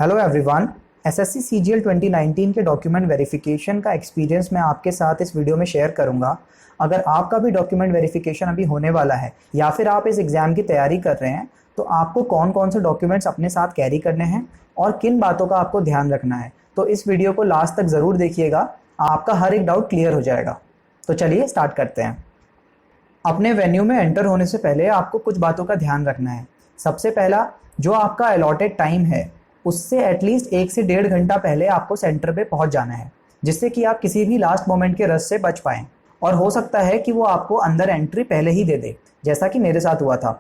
Hello everyone. SSC CGL 2019 के document verification का experience मैं आपके साथ इस वीडियो में शेयर करूंगा। अगर आपका भी डॉक्यूमेंट वेरिफिकेशन अभी होने वाला है या फिर आप इस एग्ज़ाम की तैयारी कर रहे हैं तो आपको कौन कौन से डॉक्यूमेंट्स अपने साथ कैरी करने हैं और किन बातों का आपको ध्यान रखना है, तो इस वीडियो को लास्ट तक ज़रूर देखिएगा, आपका हर एक डाउट क्लियर हो जाएगा। तो चलिए स्टार्ट करते हैं। अपने वेन्यू में एंटर होने से पहले आपको कुछ बातों का ध्यान रखना है। सबसे पहला, जो आपका अलॉटेड टाइम है उससे एटलीस्ट 1 से 1.5 घंटा पहले आपको सेंटर पे पहुंच जाना है, जिससे कि आप किसी भी लास्ट मोमेंट के रश से बच पाएँ। और हो सकता है कि वो आपको अंदर एंट्री पहले ही दे दे, जैसा कि मेरे साथ हुआ था।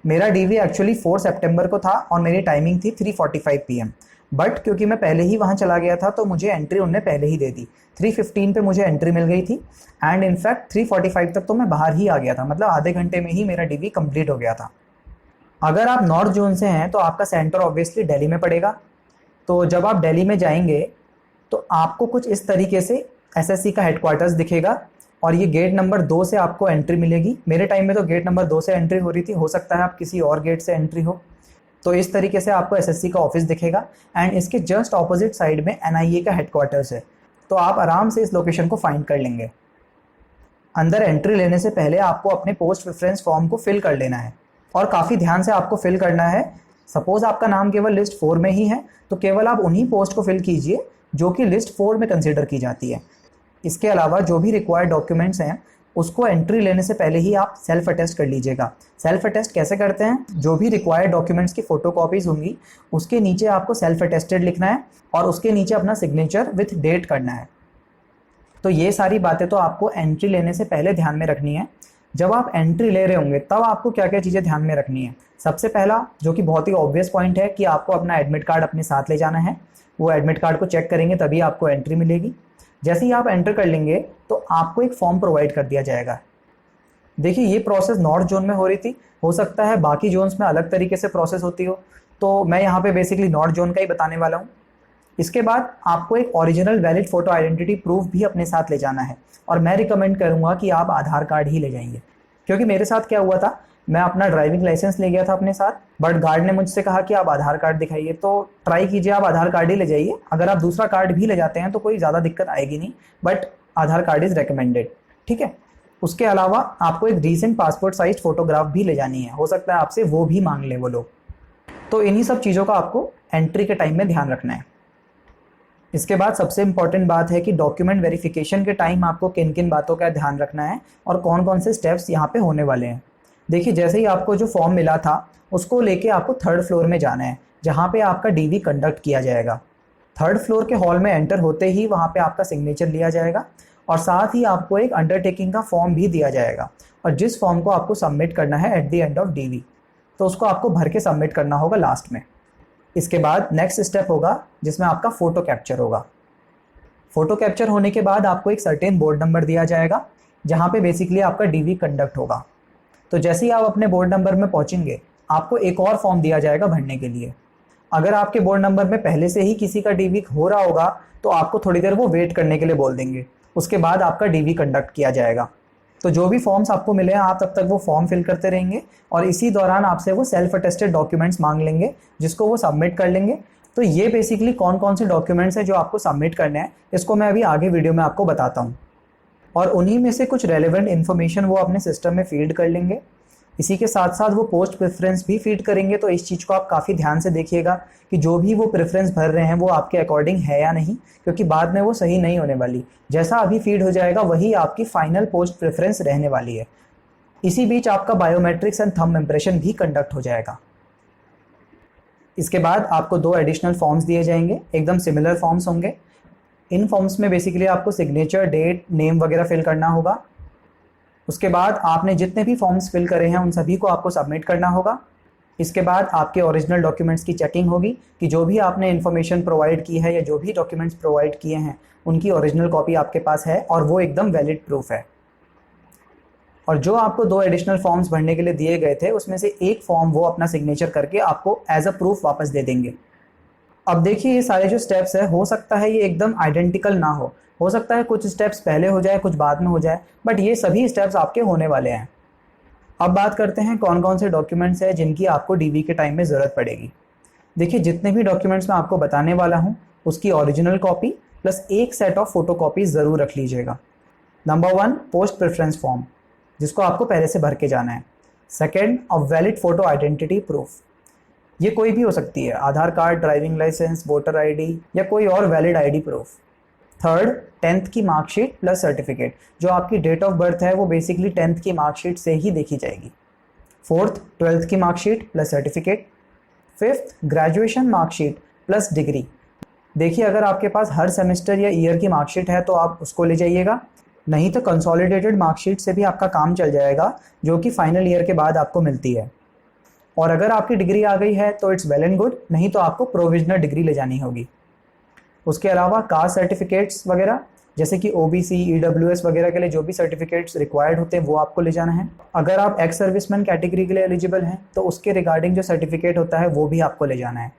मेरा डीवी एक्चुअली 4 सितंबर को था और मेरी टाइमिंग थी 3:45 PM, बट क्योंकि मैं पहले ही वहाँ चला गया था तो मुझे एंट्री उनने पहले ही दे दी। 3:15 पे मुझे एंट्री मिल गई थी एंड इनफैक्ट 3:45 तक तो मैं बाहर ही आ गया था, मतलब आधे घंटे में ही मेरा डीवी कंप्लीट हो गया था। अगर आप नॉर्थ जोन से हैं तो आपका सेंटर ऑब्वियसली दिल्ली में पड़ेगा। तो जब आप दिल्ली में जाएंगे तो आपको कुछ इस तरीके से एसएससी का हेडक्वार्टर्स दिखेगा और ये गेट नंबर 2 से आपको एंट्री मिलेगी। मेरे टाइम में तो गेट नंबर 2 से एंट्री हो रही थी, हो सकता है आप किसी और गेट से एंट्री हो। तो इस तरीके से आपको एसएससी का ऑफिस दिखेगा एंड इसके जस्ट ऑपोजिट साइड में एनआईए का हेडक्वार्टर्स है, तो आप आराम से इस लोकेशन को फाइंड कर लेंगे। अंदर एंट्री लेने से पहले आपको अपने पोस्ट प्रेफरेंस फॉर्म को फिल कर लेना है और काफ़ी ध्यान से आपको फिल करना है। सपोज आपका नाम केवल लिस्ट 4 में ही है तो केवल आप उन्हीं पोस्ट को फिल कीजिए जो कि लिस्ट 4 में कंसिडर की जाती है। इसके अलावा जो भी रिक्वायर्ड डॉक्यूमेंट्स हैं उसको एंट्री लेने से पहले ही आप सेल्फ अटेस्ट कर लीजिएगा। सेल्फ अटेस्ट कैसे करते हैं? जो भी रिक्वायर्ड डॉक्यूमेंट्स की फ़ोटो कॉपीज़ होंगी उसके नीचे आपको सेल्फ अटेस्टेड लिखना है और उसके नीचे अपना सिग्नेचर विथ डेट करना है। तो ये सारी बातें तो आपको एंट्री लेने से पहले ध्यान में रखनी है। जब आप एंट्री ले रहे होंगे तब आपको क्या क्या चीज़ें ध्यान में रखनी है। सबसे पहला, जो कि बहुत ही ऑब्वियस पॉइंट है, कि आपको अपना एडमिट कार्ड अपने साथ ले जाना है। वो एडमिट कार्ड को चेक करेंगे तभी आपको एंट्री मिलेगी। जैसे ही आप एंटर कर लेंगे तो आपको एक फॉर्म प्रोवाइड कर दिया जाएगा। देखिए, ये प्रोसेस नॉर्थ जोन में हो रही थी, हो सकता है बाकी जोन्स में अलग तरीके से प्रोसेस होती हो, तो मैं यहाँ पे बेसिकली नॉर्थ जोन का ही बताने वाला हूँ। इसके बाद आपको एक original valid photo identity proof भी अपने साथ ले जाना है और मैं रिकमेंड करूँगा कि आप आधार कार्ड ही ले जाएंगे, क्योंकि मेरे साथ क्या हुआ था, मैं अपना ड्राइविंग लाइसेंस ले गया था अपने साथ, बट गार्ड ने मुझसे कहा कि आप आधार कार्ड दिखाइए। तो ट्राई कीजिए आप आधार कार्ड ही ले जाइए। अगर आप दूसरा कार्ड भी ले जाते हैं तो कोई ज़्यादा दिक्कत आएगी नहीं, but Aadhaar card is recommended, ठीक है। उसके अलावा आपको एक रीसेंट पासपोर्ट साइज फ़ोटोग्राफ भी ले जानी है, हो सकता है आपसे वो भी मांग लें वो लोग। तो इन्हीं सब चीज़ों का आपको एंट्री के टाइम में ध्यान रखना है। इसके बाद सबसे इम्पॉर्टेंट बात है कि डॉक्यूमेंट वेरिफिकेशन के टाइम आपको किन किन बातों का ध्यान रखना है और कौन कौन से स्टेप्स यहाँ पे होने वाले हैं। देखिए, जैसे ही आपको जो फॉर्म मिला था उसको लेके आपको 3rd फ्लोर में जाना है, जहाँ पे आपका डीवी कंडक्ट किया जाएगा। 3rd फ्लोर के हॉल में एंटर होते ही वहाँ पे आपका सिग्नेचर लिया जाएगा और साथ ही आपको एक अंडरटेकिंग का फॉर्म भी दिया जाएगा, और जिस फॉर्म को आपको सबमिट करना है at the end of DV, तो उसको आपको भर के सबमिट करना होगा लास्ट में। इसके बाद नेक्स्ट स्टेप होगा जिसमें आपका फ़ोटो कैप्चर होगा। फ़ोटो कैप्चर होने के बाद आपको एक सर्टेन बोर्ड नंबर दिया जाएगा जहाँ पे बेसिकली आपका डीवी कंडक्ट होगा। तो जैसे ही आप अपने बोर्ड नंबर में पहुँचेंगे आपको एक और फॉर्म दिया जाएगा भरने के लिए। अगर आपके बोर्ड नंबर में पहले से ही किसी का डीवी हो रहा होगा तो आपको थोड़ी देर वो वेट करने के लिए बोल देंगे, उसके बाद आपका डीवी कंडक्ट किया जाएगा। तो जो भी फॉर्म्स आपको मिले हैं आप तब तक वो फॉर्म फिल करते रहेंगे और इसी दौरान आपसे वो सेल्फ अटेस्टेड डॉक्यूमेंट्स मांग लेंगे जिसको वो सबमिट कर लेंगे। तो ये बेसिकली कौन कौन से डॉक्यूमेंट्स हैं जो आपको सबमिट करने हैं, इसको मैं अभी आगे वीडियो में आपको बताता हूँ, और उन्हीं में से कुछ रेलेवेंट इन्फॉर्मेशन वो अपने सिस्टम में फीड कर लेंगे। इसी के साथ साथ वो पोस्ट प्रेफरेंस भी फीड करेंगे। तो इस चीज़ को आप काफ़ी ध्यान से देखिएगा कि जो भी वो प्रेफरेंस भर रहे हैं वो आपके अकॉर्डिंग है या नहीं, क्योंकि बाद में वो सही नहीं होने वाली। जैसा अभी फीड हो जाएगा वही आपकी फाइनल पोस्ट प्रेफरेंस रहने वाली है। इसी बीच आपका बायोमेट्रिक्स एंड थंब इम्प्रेशन भी कंडक्ट हो जाएगा। इसके बाद आपको 2 एडिशनल फॉर्म्स दिए जाएंगे, एकदम सिमिलर फॉर्म्स होंगे। इन फॉर्म्स में बेसिकली आपको सिग्नेचर, डेट, नेम वगैरह फिल करना होगा। उसके बाद आपने जितने भी फॉर्म्स फिल करे हैं उन सभी को आपको सबमिट करना होगा। इसके बाद आपके ओरिजिनल डॉक्यूमेंट्स की चेकिंग होगी कि जो भी आपने इन्फॉर्मेशन प्रोवाइड की है या जो भी डॉक्यूमेंट्स प्रोवाइड किए हैं उनकी ओरिजिनल कॉपी आपके पास है और वो एकदम वैलिड प्रूफ है। और जो आपको 2 एडिशनल फॉर्म्स भरने के लिए दिए गए थे उसमें से एक फॉर्म वो अपना सिग्नेचर करके आपको एज अ प्रूफ वापस दे देंगे। अब देखिए, ये सारे जो स्टेप्स है हो सकता है ये एकदम आइडेंटिकल ना हो सकता है कुछ स्टेप्स पहले हो जाए कुछ बाद में हो जाए, बट ये सभी स्टेप्स आपके होने वाले हैं। अब बात करते हैं कौन कौन से डॉक्यूमेंट्स हैं जिनकी आपको डीवी के टाइम में ज़रूरत पड़ेगी। देखिए जितने भी डॉक्यूमेंट्स मैं आपको बताने वाला हूँ उसकी ओरिजिनल कॉपी प्लस एक सेट ऑफ फोटो कॉपी ज़रूर रख लीजिएगा। नंबर 1, पोस्ट प्रेफरेंस फॉर्म, जिसको आपको पहले से भर के जाना है। Second, a valid photo identity proof, ये कोई भी हो सकती है, Aadhaar card, driving licence, voter ID या कोई और valid ID proof. Third, 10th की मार्कशीट प्लस सर्टिफिकेट, जो आपकी डेट ऑफ बर्थ है वो बेसिकली 10th की मार्कशीट से ही देखी जाएगी। फोर्थ, 12th की marksheet plus certificate. Fifth, graduation marksheet plus degree. देखिए अगर आपके पास हर सेमेस्टर या ईयर की मार्कशीट है तो आप उसको ले जाइएगा, नहीं तो कंसोलिडेटेड मार्कशीट से भी आपका काम चल जाएगा, जो कि फाइनल ईयर के बाद आपको मिलती है। और अगर आपकी डिग्री आ गई है तो इट्स वेल एंड गुड, नहीं तो आपको प्रोविजनल डिग्री ले जानी होगी। उसके अलावा कास्ट सर्टिफिकेट्स वगैरह, जैसे कि OBC, EWS वगैरह के लिए जो भी सर्टिफिकेट्स रिक्वायर्ड होते हैं वो आपको ले जाना है। अगर आप एक्स सर्विसमैन कैटेगरी के लिए एलिजिबल हैं तो उसके रिगार्डिंग जो सर्टिफिकेट होता है वो भी आपको ले जाना है।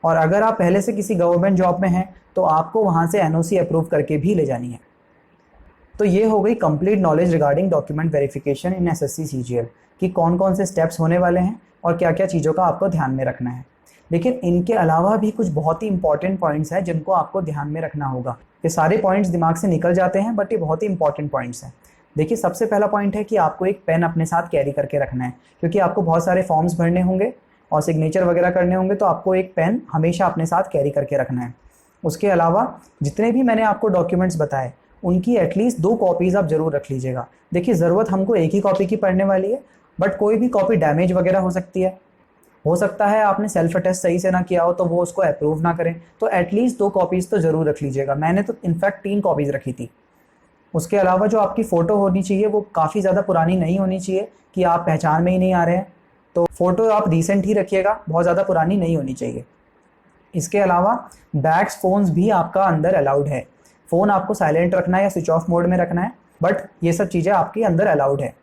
और अगर आप पहले से किसी गवर्नमेंट जॉब में हैं तो आपको वहाँ से NOC अप्रूव करके भी ले जानी है। तो ये हो गई complete knowledge regarding document verification in SSC CGL कि कौन कौन से स्टेप्स होने वाले हैं और क्या क्या चीज़ों का आपको ध्यान में रखना है। लेकिन इनके अलावा भी कुछ बहुत ही इंपॉर्टेंट पॉइंट्स हैं जिनको आपको ध्यान में रखना होगा। ये सारे पॉइंट्स दिमाग से निकल जाते हैं बट ये बहुत ही इंपॉर्टेंट पॉइंट्स हैं। देखिए सबसे पहला पॉइंट है कि आपको एक पेन अपने साथ कैरी करके रखना है, क्योंकि आपको बहुत सारे फॉर्म्स भरने होंगे और सिग्नेचर वगैरह करने होंगे, तो आपको एक पेन हमेशा अपने साथ कैरी करके रखना है। उसके अलावा जितने भी मैंने आपको डॉक्यूमेंट्स बताए उनकी एटलीस्ट 2 कॉपीज़ आप ज़रूर रख लीजिएगा। देखिए ज़रूरत हमको एक ही कॉपी की पड़ने वाली है, बट कोई भी कॉपी डैमेज वगैरह हो सकती है। हो सकता है आपने सेल्फ अटेस्ट सही से ना किया हो तो वो उसको अप्रूव ना करें, तो एटलीस्ट 2 कॉपीज़ तो ज़रूर रख लीजिएगा। मैंने तो इनफैक्ट 3 कॉपीज़ रखी थी। उसके अलावा जो आपकी फ़ोटो होनी चाहिए वो काफ़ी ज़्यादा पुरानी नहीं होनी चाहिए कि आप पहचान में ही नहीं आ रहे हैं, तो फ़ोटो आप रिसेंट ही रखिएगा, बहुत ज़्यादा पुरानी नहीं होनी चाहिए। इसके अलावा बैग्स, फ़ोन्स भी आपका अंदर अलाउड है। फ़ोन आपको साइलेंट रखना है या स्विच ऑफ मोड में रखना है, बट ये सब चीज़ें आपके अंदर अलाउड है।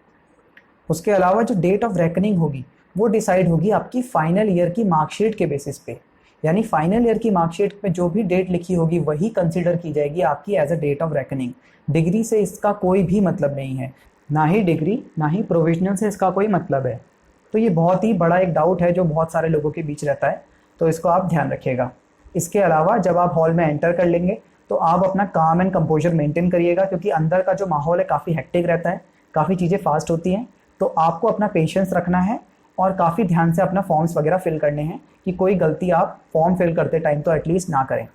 उसके अलावा जो डेट ऑफ रेकनिंग होगी वो डिसाइड होगी आपकी फाइनल ईयर की मार्कशीट के बेसिस पे, यानी फाइनल ईयर की मार्कशीट पे जो भी डेट लिखी होगी वही कंसिडर की जाएगी आपकी as a date of reckoning. Degree से इसका कोई भी मतलब नहीं है, ना ही डिग्री ना ही प्रोविजनल से इसका कोई मतलब है। तो ये बहुत ही बड़ा एक डाउट है जो बहुत सारे लोगों के बीच रहता है, तो इसको आप ध्यान रखिएगा। इसके अलावा जब आप हॉल में एंटर कर लेंगे तो आप अपना काम एंड कंपोजर मेंटेन करिएगा, क्योंकि अंदर का जो माहौल है काफ़ी हेक्टिक रहता है, काफ़ी चीज़ें फास्ट होती हैं, तो आपको अपना पेशेंस रखना है और काफ़ी ध्यान से अपना फॉर्म्स वगैरह फिल करने हैं कि कोई गलती आप फॉर्म फिल करते टाइम तो एटलीस्ट ना करें।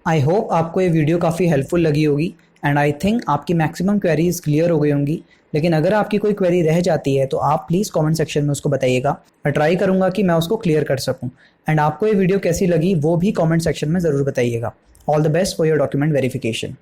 आई होप आपको ये वीडियो काफ़ी हेल्पफुल लगी होगी एंड आई थिंक आपकी मैक्सिमम क्वेरीज क्लियर हो गई होंगी। लेकिन अगर आपकी कोई क्वेरी रह जाती है तो आप प्लीज़ कमेंट सेक्शन में उसको बताइएगा, मैं ट्राई करूँगा कि मैं उसको क्लियर कर सकूँ। एंड आपको ये वीडियो कैसी लगी वो भी कमेंट सेक्शन में ज़रूर बताइएगा। All the best for your document verification.